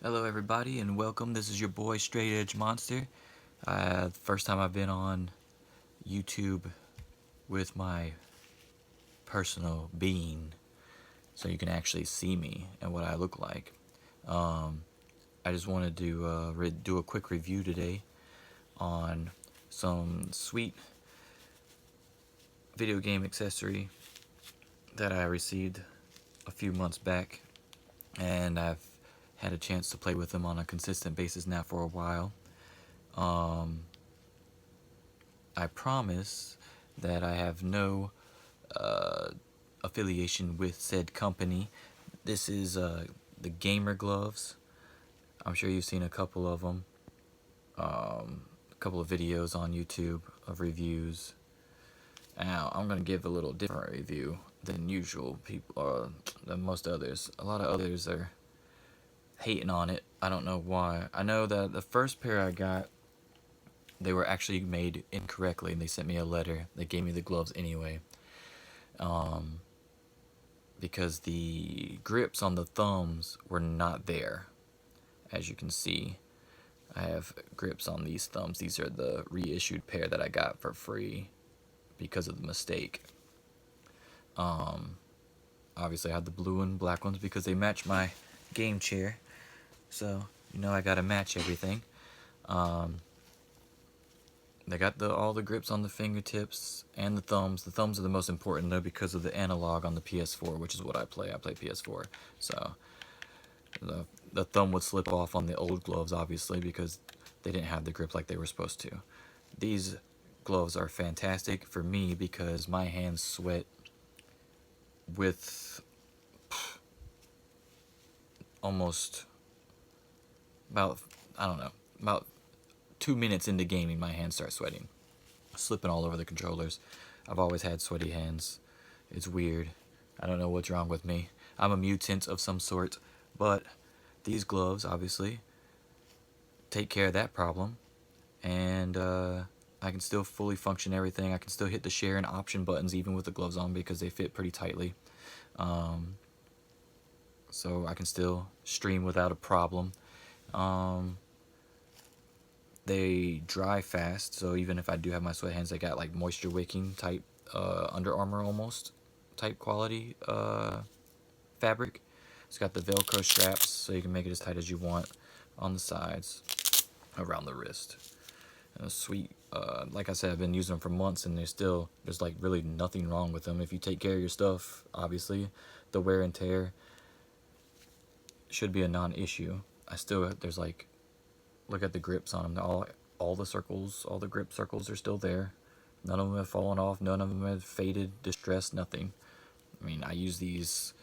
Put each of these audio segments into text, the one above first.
Hello, everybody, and welcome. This is your boy Straight Edge Monster. First time I've been on YouTube with my personal being, so you can actually see me and what I look like. Um, I just wanted to do a quick review today on some sweet video game accessory that I received a few months back, and I've had a chance to play with them on a consistent basis now for a while. Um, I promise that I have no uh, affiliation with said company. This is the gamer gloves. I'm sure you've seen a couple of them, a couple of videos on YouTube of reviews. Now I'm gonna give a little different review than usual people, than most others. A lot of others are hating on it. I don't know why. I know that the first pair I got, they were actually made incorrectly, and they sent me a letter. They gave me the gloves anyway. Um, because the grips on the thumbs were not there. As you can see, I have grips on these thumbs. These are the reissued pair that I got for free because of the mistake. Um, Obviously, I have the blue and black ones because they match my game chair. So, I gotta match everything. Um, they got all the grips on the fingertips and the thumbs. The thumbs are the most important though because of the analog on the PS4, which is what I play. I play PS4. So, the thumb would slip off on the old gloves, obviously, because they didn't have the grip like they were supposed to. These gloves are fantastic for me because my hands sweat with almost about, I don't know, about 2 minutes into gaming, my hands start sweating, slipping all over the controllers. I've always had sweaty hands. It's weird. I don't know what's wrong with me. I'm a mutant of some sort, but these gloves obviously take care of that problem, and I can still fully function everything. I can still hit the share and option buttons even with the gloves on because they fit pretty tightly. Um, so I can still stream without a problem. Um, they dry fast, so even if I do have my sweat hands, they got like moisture wicking type Under Armour almost type quality fabric. It's got the Velcro straps, so you can make it as tight as you want on the sides, around the wrist. Sweet. Like I said, I've been using them for months, and there's like really nothing wrong with them. If you take care of your stuff, obviously, the wear and tear should be a non-issue. There's like, look at the grips on them. All the circles, all the grip circles are still there. None of them have fallen off. None of them have faded, distressed, nothing. I mean, I use these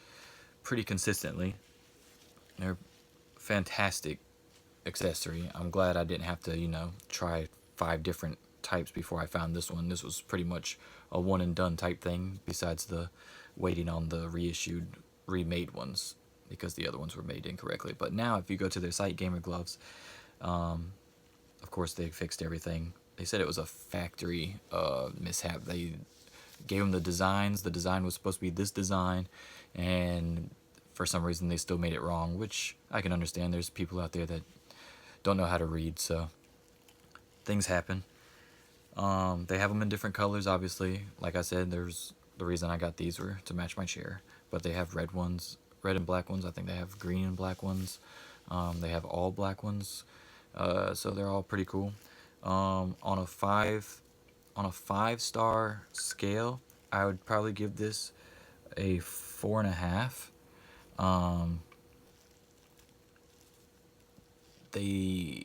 pretty consistently. They're fantastic accessory. I'm glad I didn't have to, try 5 different types before I found this one. This was pretty much a one and done type thing, besides the waiting on the reissued, remade ones because the other ones were made incorrectly. But now, if you go to their site, Gamer Gloves, of course they fixed everything. They said it was a factory mishap. They gave them the designs. The design was supposed to be this design, and for some reason they still made it wrong, which I can understand. There's people out there that don't know how to read, so things happen. They have them in different colors, obviously. Like I said, there's the reason I got these were to match my chair, but they have red ones, red and black ones. I think they have green and black ones. They have all black ones, so they're all pretty cool. On a 5-star scale, I would probably give this a 4.5. Um, they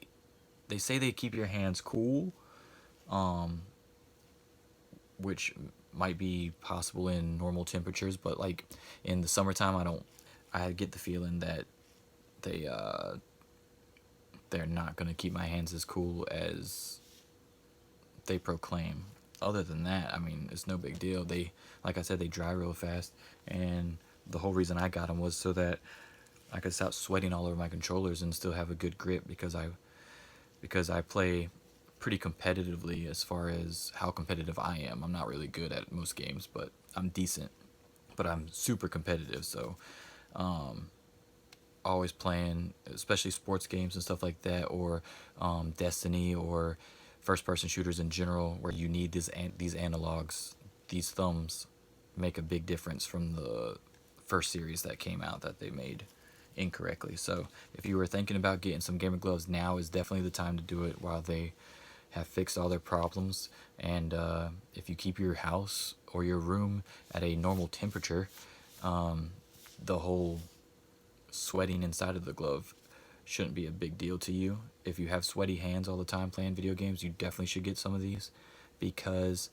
they say they keep your hands cool, um, which might be possible in normal temperatures, but like in the summertime, I don't. I get the feeling that they they're not gonna keep my hands as cool as they proclaim. Other than that, I mean, it's no big deal. Like I said, they dry real fast, and the whole reason I got them was so that I could stop sweating all over my controllers and still have a good grip because I play pretty competitively as far as how competitive I am. I'm not really good at most games, but I'm decent. But I'm super competitive, so always playing, especially sports games and stuff like that, or Destiny, or first-person shooters in general, where you need these analogs, these thumbs, make a big difference from the first series that came out that they made incorrectly. So if you were thinking about getting some gamer gloves, now is definitely the time to do it while they have fixed all their problems. And if you keep your house or your room at a normal temperature, the whole sweating inside of the glove shouldn't be a big deal to you. If you have sweaty hands all the time playing video games, you definitely should get some of these, because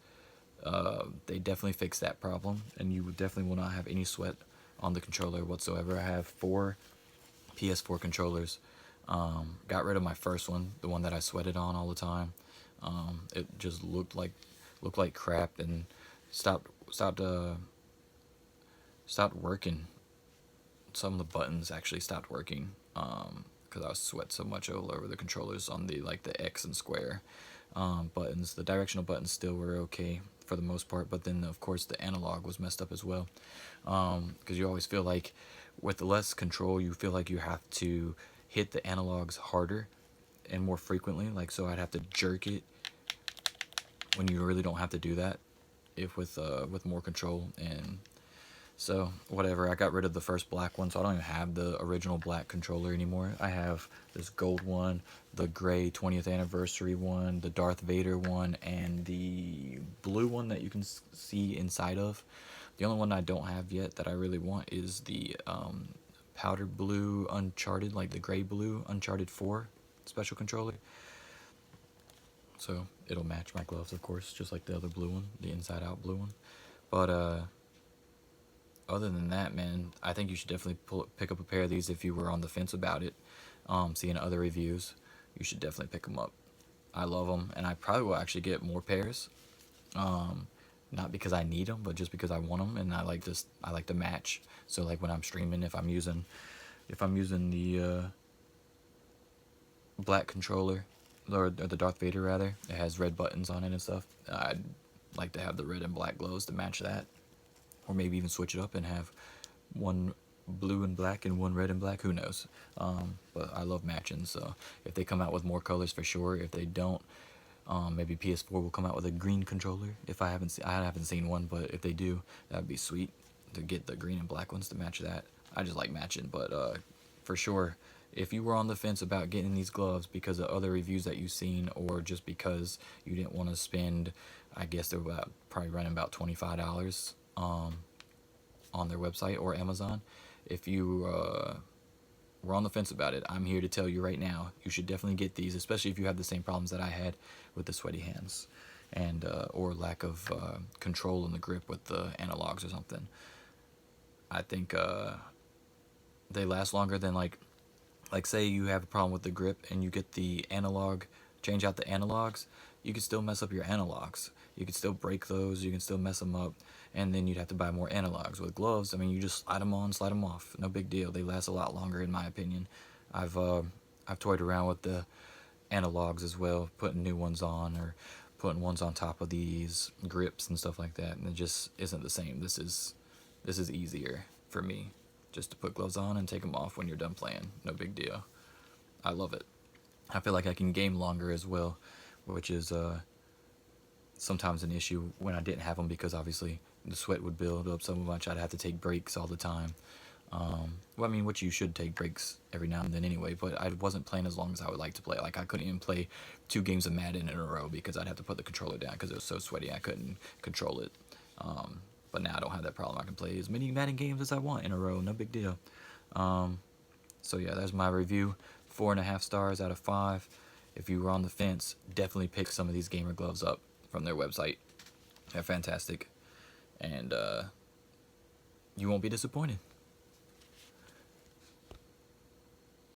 they definitely fix that problem, and you definitely will not have any sweat on the controller whatsoever. I have 4 PS4 controllers. Got rid of my first one, the one that I sweated on all the time. It just looked like crap, and stopped working. Some of the buttons actually stopped working because I was sweat so much all over the controllers on the X and square buttons. The directional buttons still were okay for the most part, but then of course the analog was messed up as well, because you always feel like with less control you feel like you have to hit the analogs harder and more frequently, like, so I'd have to jerk it when you really don't have to do that if with more control. And so whatever, I got rid of the first black one, so I don't even have the original black controller anymore. I have this gold one, the gray 20th anniversary one, the Darth Vader one, and the blue one that you can see inside of. The only one I don't have yet that I really want is the powder blue Uncharted, like the gray blue Uncharted 4 special controller. So it'll match my gloves, of course, just like the other blue one, the inside out blue one. But other than that, man, I think you should definitely pick up a pair of these if you were on the fence about it. Seeing other reviews, you should definitely pick them up. I love them, and I probably will actually get more pairs. Not because I need them, but just because I want them, and I like to match. So like when I'm streaming, if I'm using the black controller, or the Darth Vader rather, it has red buttons on it and stuff, I'd like to have the red and black gloves to match that. Or maybe even switch it up and have one blue and black and one red and black, who knows. But I love matching, so if they come out with more colors, for sure. If they don't, maybe PS4 will come out with a green controller. If I haven't seen one, but if they do, that'd be sweet to get the green and black ones to match that. I just like matching, but for sure, if you were on the fence about getting these gloves because of other reviews that you've seen, or just because you didn't want to spend, I guess they're probably running about $25 on their website or Amazon. If you were on the fence about it, I'm here to tell you right now, you should definitely get these, especially if you have the same problems that I had with the sweaty hands, and or lack of control in the grip with the analogs or something. I think they last longer than like say you have a problem with the grip and you get the analog, change out the analogs, you can still mess up your analogs. You can still break those, you can still mess them up, and then you'd have to buy more analogs. With gloves, I mean, you just slide them on, slide them off, no big deal. They last a lot longer, in my opinion. I've toyed around with the analogs as well, putting new ones on, or putting ones on top of these grips and stuff like that, and it just isn't the same. This is easier for me, just to put gloves on and take them off when you're done playing. No big deal. I love it. I feel like I can game longer as well, which is sometimes an issue when I didn't have them, because obviously the sweat would build up so much. I'd have to take breaks all the time. Well, I mean, which you should take breaks every now and then anyway, but I wasn't playing as long as I would like to play. Like, I couldn't even play 2 games of Madden in a row because I'd have to put the controller down because it was so sweaty I couldn't control it. But now I don't have that problem. I can play as many Madden games as I want in a row, no big deal. So yeah, that's my review. 4.5 stars out of 5. If you were on the fence, definitely pick some of these gamer gloves up from their website. They're fantastic, and you won't be disappointed.